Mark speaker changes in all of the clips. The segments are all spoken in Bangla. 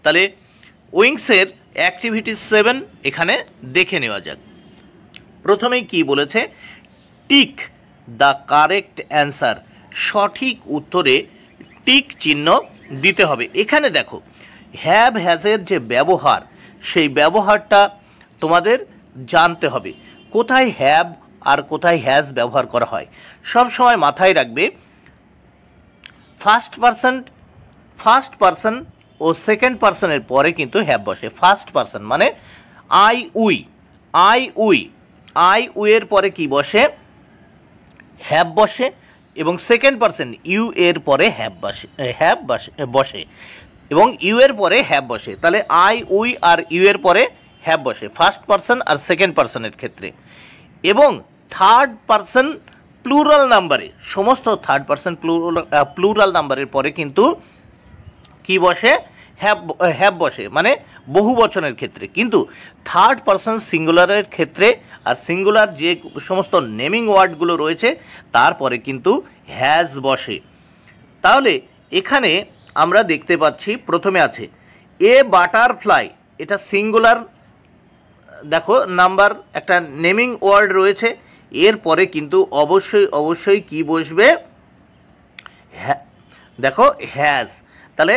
Speaker 1: তাহলে উইংসের অ্যাক্টিভিটি 7 এখানে দেখে নেওয়া যাক। প্রথমেই কি বলেছে, টিক দ্য কারেক্ট অ্যান্সার, সঠিক উত্তরে টিক চিহ্ন দিতে হবে। এখানে দেখো হ্যাভ হ্যাজের যে ব্যবহার, সেই ব্যবহারটা তোমাদের জানতে হবে। কোথায় হ্যাভ আর কোথায় হ্যাজ ব্যবহার করা হয় সব সময় মাথায় রাখবে। ফার্স্ট পারসন ও সেকেন্ড পারসনের পরে কিন্তু হ্যাভ বসে। ফার্স্ট পারসন মানে আই উই এর পরে কি বসে, হ্যাভ বসে, এবং সেকেন্ড পারসন ইউ এর পরে হ্যাভ বসে এবং ইউ এর পরে হ্যাভ বসে। তাহলে আই উই আর ইউ এর পরে হ্যাভ বসে ফার্স্ট পারসন আর সেকেন্ড পারসনের ক্ষেত্রে। এবং থার্ড পারসন প্লুরাল নাম্বারে, সমস্ত থার্ড পারসন প্লুরাল নাম্বারের পরে কিন্তু কি বসে, হ্যাভ বসে, মানে বহু বচনের ক্ষেত্রে। কিন্তু থার্ড পারসন সিঙ্গুলারের ক্ষেত্রে আর সিঙ্গুলার যে সমস্ত নেমিং ওয়ার্ডগুলো রয়েছে তারপরে কিন্তু হ্যাজ বসে। তাহলে এখানে আমরা দেখতে পাচ্ছি প্রথমে আছে এ বাটারফ্লাই, এটা সিঙ্গুলার, দেখো নাম্বার একটা নেমিং ওয়ার্ড রয়েছে, এরপরে কিন্তু অবশ্যই কি বসবে, দেখো হ্যাজ। তাহলে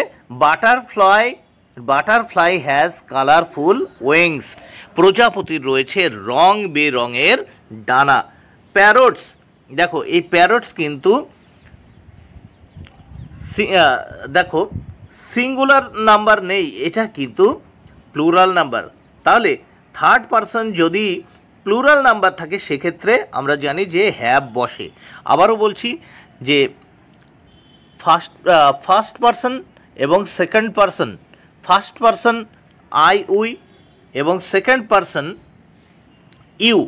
Speaker 1: বাটারফ্লাই হ্যাজ কালারফুল উইংস, প্রজাপতির রয়েছে রং বেরঙের ডানা। প্যারটস, দেখো এই প্যারটস কিন্তু দেখো সিঙ্গুলার নাম্বার নেই, এটা কিন্তু প্লুরাল নাম্বার। তাহলে থার্ড পারসন যদি প্লুরাল নাম্বার থাকে সেক্ষেত্রে আমরা জানি যে হ্যাভ বসে। আবারও বলছি যে ফার্স্ট পারসন এবং second person, first person I we এবং সেকেন্ড পারসন ইউ,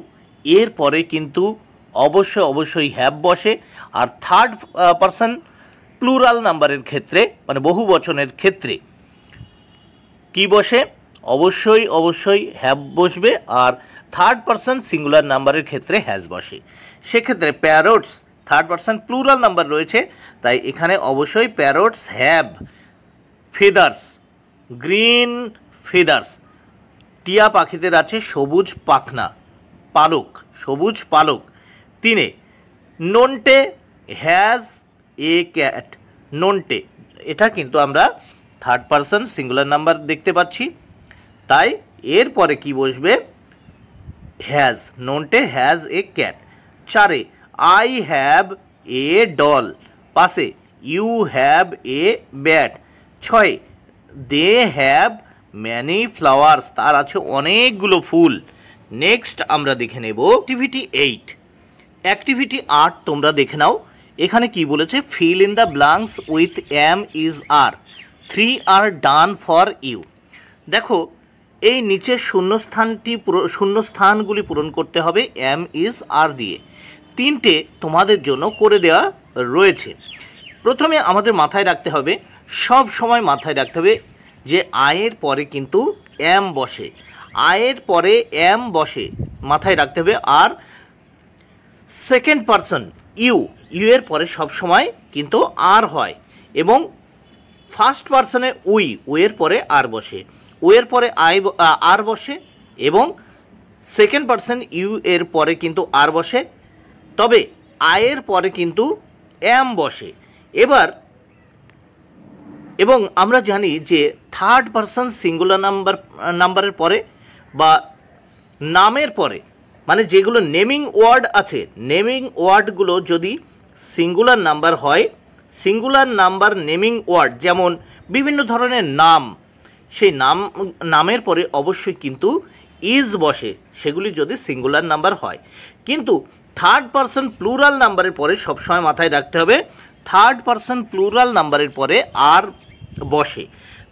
Speaker 1: এর পরে কিন্তু অবশ্যই হ্যাভ বসে। আর থার্ড পারসন প্লুরাল নাম্বারের ক্ষেত্রে মানে বহু বচনের ক্ষেত্রে কি বসে, অবশ্যই হ্যাভ বসবে। আর থার্ড পারসন সিঙ্গুলার নাম্বারের ক্ষেত্রে হ্যাজ বসে। সেক্ষেত্রে parrots third person plural number রয়েছে, তাই এখানে অবশ্যই parrots have. Feathers, green feathers, টিয়া পাখিদের আছে সবুজ পাখনা, সবুজ পালক। 3 Nonte has a cat, Nonte এটা কিন্তু আমরা থার্ড পারসন সিঙ্গুলার নাম্বার দেখতে পাচ্ছি, তাই এরপরে কি বসবে, has. Nonte has a cat. 4 I have a doll, পাশে you have a bat. 6 they have many flowers, তার আছে অনেকগুলো ফুল। নেক্সট আমরা দেখে নেব অ্যাক্টিভিটি 8 তোমরা দেখে নাও। এখানে কি বলেছে, fill in the blanks with am is are, 3 are done for you. দেখো এই নিচের শূন্যস্থানগুলি পূরণ করতে হবে এম ইজ আর দিয়ে। 3টে তোমাদের জন্য করে দেওয়া রয়েছে। প্রথমে আমাদের মাথায় রাখতে হবে, সব সময় মাথায় রাখতে হবে যে আয়ের পরে কিন্তু এম বসে, আয়ের পরে এম বসে, মাথায় রাখতে হবে। আর সেকেন্ড পারসন ইউ এর পরে সব সময় কিন্তু আর হয়, এবং ফার্স্ট পারসনে উই এর পরে আর বসে, ও এর পরে আর বসে, এবং সেকেন্ড পারসন ইউ এর পরে কিন্তু আর বসে, তবে আয়ের পরে কিন্তু এম বসে। এবং আমরা জানি যে থার্ড পারসন সিঙ্গুলার নাম্বারের পরে বা নামের পরে, মানে যেগুলো নেমিং ওয়ার্ড আছে, নেমিং ওয়ার্ডগুলো যদি সিঙ্গুলার নাম্বার হয়, সিঙ্গুলার নাম্বার নেমিং ওয়ার্ড যেমন বিভিন্ন ধরনের নাম, সেই নামের পরে অবশ্যই কিন্তু ইজ বসে, সেগুলি যদি সিঙ্গুলার নাম্বার হয়। কিন্তু থার্ড পারসন প্লুরাল নাম্বারের পরে সবসময় মাথায় রাখতে হবে থার্ড পারসন প্লুরাল নাম্বারের পরে আর বসে।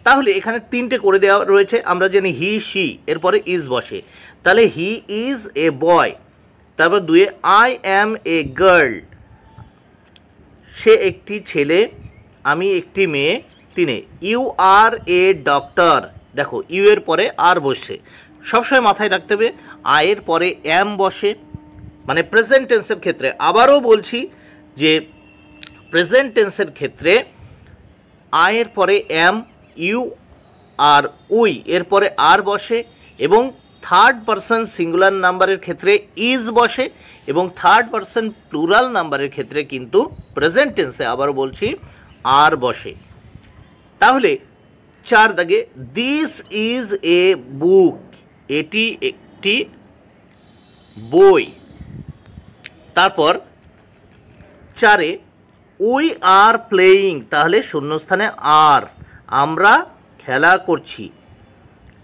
Speaker 1: তাহলে এখানে 3টে করে দেওয়া রয়েছে, আমরা জানি হি শি এরপরে ইজ বসে, তাহলে হি ইজ এ বয়। তারপর 2 আই অ্যাম এ গার্ল, সে একটি ছেলে, আমি একটি মেয়ে। 3 ইউ আর এ ডক্টর, দেখো ইউ এর পরে আর বসে, সবসময় মাথায় রাখতে হবে আয়ের পরে এম বসে, মানে প্রেজেন্ট টেন্সের ক্ষেত্রে। আবারও বলছি যে প্রেজেন্ট টেন্সের ক্ষেত্রে আয়ের পরে এম, ইউ আর উই এরপরে আর বসে, এবং থার্ড পারসন সিঙ্গুলার নাম্বারের ক্ষেত্রে ইজ বসে, এবং থার্ড পারসন প্লুরাল নাম্বারের ক্ষেত্রে কিন্তু প্রেজেন্ট টেন্সে আবার বলছি আর বসে। তাহলে 4 দাগে দিস ইজ এ বুক, এটি একটি বই। তারপর 4 উই আর প্লেয়িং, তাহলে শূন্যস্থানে আর, আমরা খেলা করছি।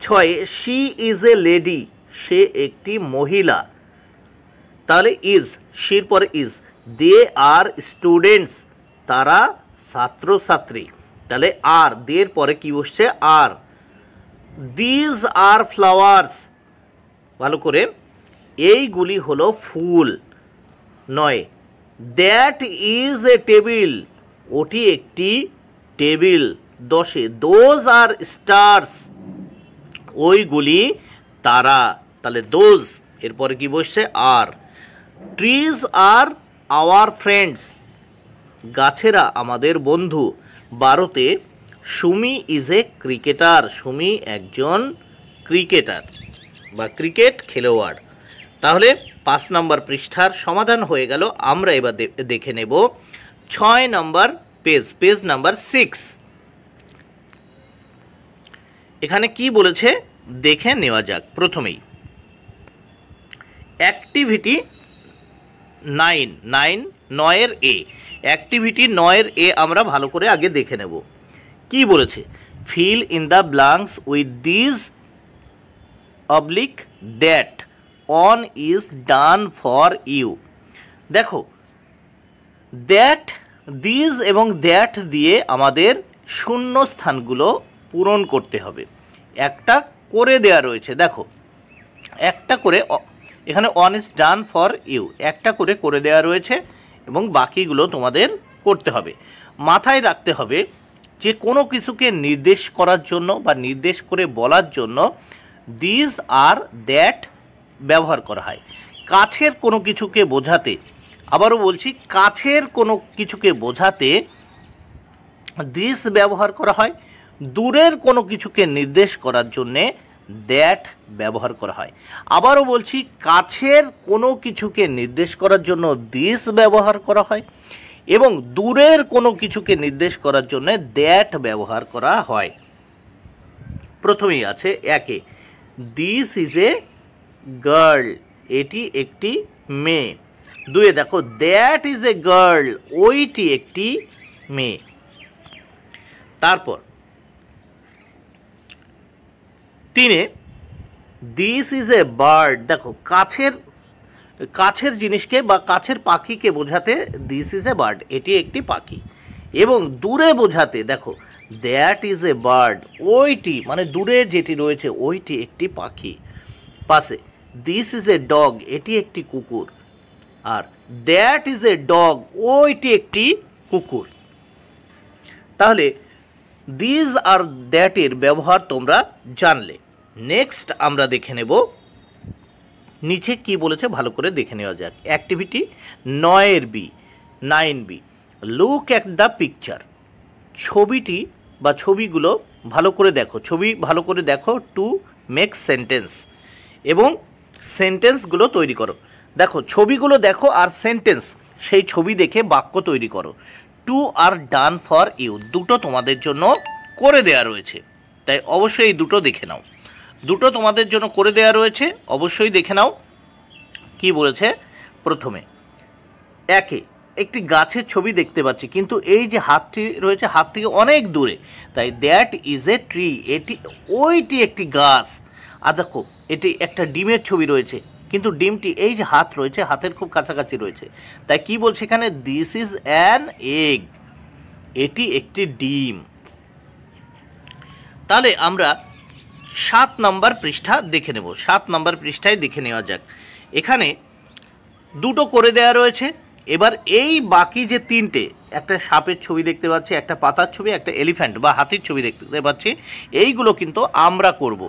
Speaker 1: 6 শি ইজ এ লেডি, সে একটি মহিলা, তাহলে ইজ, শির পরে ইজ। দে আর স্টুডেন্টস, তারা ছাত্রছাত্রী, তাহলে আর, দের পরে কি বসছে আর। দিজ আর ফ্লাওয়ার্স, ভালো করে, এইগুলি হলো ফুল। 9 দ্যাট ইজ এ টেবিল, ওটি একটি টেবিল। 10 দোজ আর স্টার্স, ওইগুলি তারা, তাহলে দোজ এরপরে কি বসছে are. Trees are our friends, গাছেরা আমাদের বন্ধু। 12 Sumi is a cricketer, Sumi একজন ক্রিকেটার বা ক্রিকেট খেলোয়াড়। তাহলে 5 নম্বর পৃষ্ঠার সমাধান হয়ে গেল। আমরা এবার দেখে নেব 6 নম্বর পেজ, পেজ নাম্বার 6। এখানে কি বলেছে দেখে নেওয়া যাক। প্রথমেই অ্যাক্টিভিটি 9 এর এ, অ্যাক্টিভিটি 9 এর এ আমরা ভালো করে আগে দেখে নেব। কি বলেছে, fill in the blanks with this oblique that one is done for you. দেখো দ্যাট, দিস এবং দ্যাট দিয়ে আমাদের শূন্য স্থানগুলো পূরণ করতে হবে। একটা করে দেয়া রয়েছে, দেখো একটা করে, এখানে one is done for you, একটা করে করে দেওয়া রয়েছে এবং বাকিগুলো তোমাদের করতে হবে। মাথায় রাখতে হবে যে কোনো কিছুকে নির্দেশ করার জন্য বা নির্দেশ করে বলার জন্য দিস আর দ্যাট ব্যবহার করা হয়। কাছের কোনো কিছুকে বোঝাতে, আবারও বলছি, কাছের কোনো কিছুকে বোঝাতে দিস ব্যবহার করা হয়। দূরের কোনো কিছুকে নির্দেশ করার জন্যে দ্যাট ব্যবহার করা হয়। আবারও বলছি, কাছের কোনো কিছুকে নির্দেশ করার জন্য দিস ব্যবহার করা হয় এবং দূরের কোনো কিছুকে নির্দেশ করার জন্য দ্যাট ব্যবহার করা হয়। প্রথমেই আছে 1 দিস ইজ এ গার্ল, এটি একটি মেয়ে। 2 দেখো দ্যাট ইজ এ গার্ল, ওইটি একটি মেয়ে। তারপর 3 দিস ইজ এ বার্ড, দেখো কাছের জিনিসকে বা কাছের পাখিকে বোঝাতে দিস ইজ এ বার্ড, এটি একটি পাখি। এবং দূরে বোঝাতে দেখো দ্যাট ইজ এ বার্ড, ওইটি মানে দূরে যেটি রয়েছে ওইটি একটি পাখি। পাশে দিস ইজ এ ডগ, এটি একটি কুকুর, আর দ্যাট ইজ এ ডগ, ওইটি একটি কুকুর। তাহলে দিস আর দ্যাটের ব্যবহার তোমরা জানলে। নেক্সট আমরা দেখে নেব নিচে কি বলেছে, ভালো করে দেখে নেওয়া যাক। Activity 9B, look at the picture, ছবিটি বা ছবিগুলো ভালো করে দেখো, ছবি ভালো করে দেখো টু মেক সেন্টেন্স, এবং সেন্টেন্সগুলো তৈরি করো। দেখো ছবিগুলো দেখো আর সেন্টেন্স, সেই ছবি দেখে বাক্য তৈরি করো। Two are done for you, দুটো তোমাদের জন্য করে দেয়া রয়েছে, তাই অবশ্যই এই দুটো দেখে নাও। দুটো তোমাদের জন্য করে দেয়া রয়েছে, অবশ্যই দেখে নাও। কি বলেছে, প্রথমে 1 একটি গাছের ছবি দেখতে পাচ্ছি, কিন্তু এই যে হাতটি রয়েছে হাত থেকে অনেক দূরে, তাই দ্যাট ইজ এ ট্রি, এটি ওইটি একটি গাছ। আর দেখো এটি একটা ডিমের ছবি রয়েছে, কিন্তু ডিমটি এই যে হাত রয়েছে হাতের খুব কাছাকাছি রয়েছে, তাই কি বলছে এখানে, দিস ইজ অ্যান এগ, এটি একটি ডিম। তাহলে আমরা 7 নম্বর পৃষ্ঠা দেখে নেব। 7 নম্বর পৃষ্ঠায় দেখে নেওয়া যাক। এখানে দুটো করে দেয়া রয়েছে। এবার এই বাকি যে 3টে, একটা সাপের ছবি দেখতে পাচ্ছি, একটা পাতার ছবি, একটা এলিফ্যান্ট বা হাতির ছবি দেখতে পাচ্ছি, এইগুলো কিন্তু আমরা করব,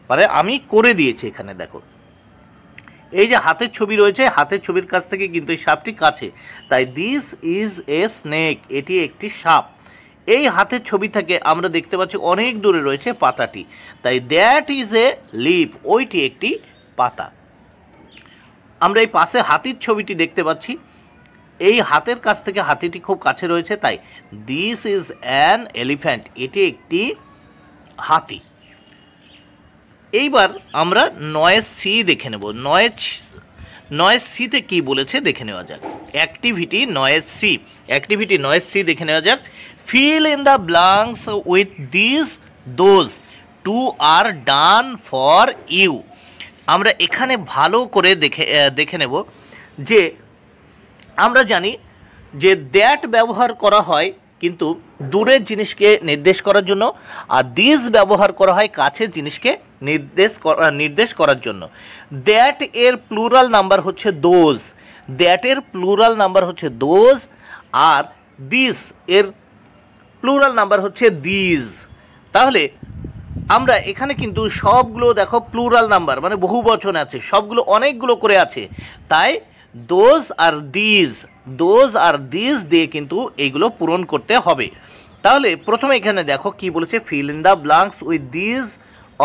Speaker 1: মানে আমি করে দিয়েছি। এখানে দেখো এই যে হাতের ছবি রয়েছে, হাতের ছবির কাছ থেকে কিন্তু এই সাপটি কাছে, তাই দিস ইজ এ স্নেক, এটি একটি সাপ। এই হাতের ছবি থেকে আমরা দেখতে পাচ্ছি অনেক দূরে রয়েছে পাতাটি, তাই দ্যাট ইজ এ লিফ, ওইটি একটি পাতা। আমরা এই পাশে হাতির ছবিটি দেখতে পাচ্ছি, এই হাতের কাছ থেকে হাতিটি খুব কাছে রয়েছে, তাই দিস ইজ অ্যান এলিফ্যান্ট, এটি একটি হাতি। এইবার আমরা 9C দেখে নেব। 9C তে কী বলেছে দেখে নেওয়া যাক। অ্যাক্টিভিটি 9C দেখে নেওয়া যাক। Fill in the blanks with this those two are done for you. আমরা এখানে ভালো করে দেখে নেব যে আমরা জানি যে দ্যাট ব্যবহার করা হয় কিন্তু দূরের জিনিসকে নির্দেশ করার জন্য, আর দিস ব্যবহার করা হয় কাছের জিনিসকে নির্দেশ করার জন্য। দ্যাট এর প্লুরাল নাম্বার হচ্ছে দোজ, আর দিস এর প্লুরাল নাম্বার হচ্ছে দিজ। তাহলে আমরা এখানে কিন্তু সবগুলো দেখো প্লুরাল নাম্বার, মানে বহু বচন আছে, সবগুলো অনেকগুলো করে আছে, তাই দোজ আর দিস দিয়ে কিন্তু এইগুলো পূরণ করতে হবে। তাহলে প্রথমে এখানে দেখো কি বলেছে, fill in the blanks with this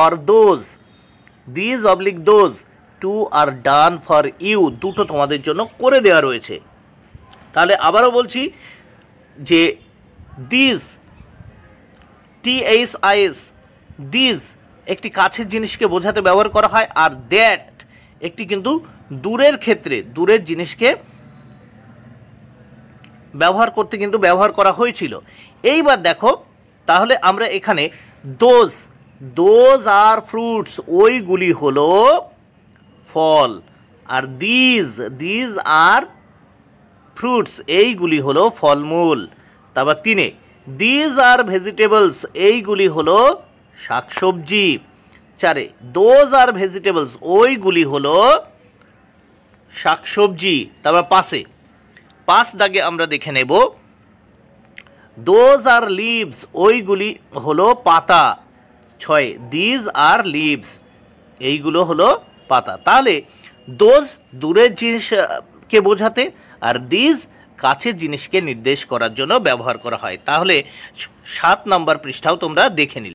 Speaker 1: or those two are done for you, দুটো তোমাদের জন্য করে দেওয়া রয়েছে। তাহলে আবারও বলছি যে দিস, THIS, দিস একটি কাছের জিনিসকে বোঝাতে ব্যবহার করা হয়, আর দ্যাট একটি কিন্তু দূরের ক্ষেত্রে দূরের জিনিসকে ব্যবহার করতে কিন্তু ব্যবহার করা হয়েছিল। এইবার দেখো তাহলে আমরা এখানে দোজ আর ফ্রুটস, ওইগুলি হলো ফল, আর দিজ আর ফ্রুটস, এইগুলি হলো ফলমূল। তারপর 3 দিজ আর ভেজিটেবলস, এইগুলি হলো শাকসবজি। 4 দোজ আর ভেজিটেবলস, ওইগুলি হলো শাকসবজি। তারপর 5 দাগে আমরা দেখে নেব দোজ আর লিভস, ওইগুলি হলো পাতা। 6 দিজ আর লিভস, এইগুলো হলো পাতা। তাহলে দোজ দূরের জিনিসকে বোঝাতে, আর দিজ কাছের জিনিসকে নির্দেশ করার জন্য ব্যবহার করা হয়। তাহলে 7 নম্বর পৃষ্ঠাও তোমরা দেখে নিলে।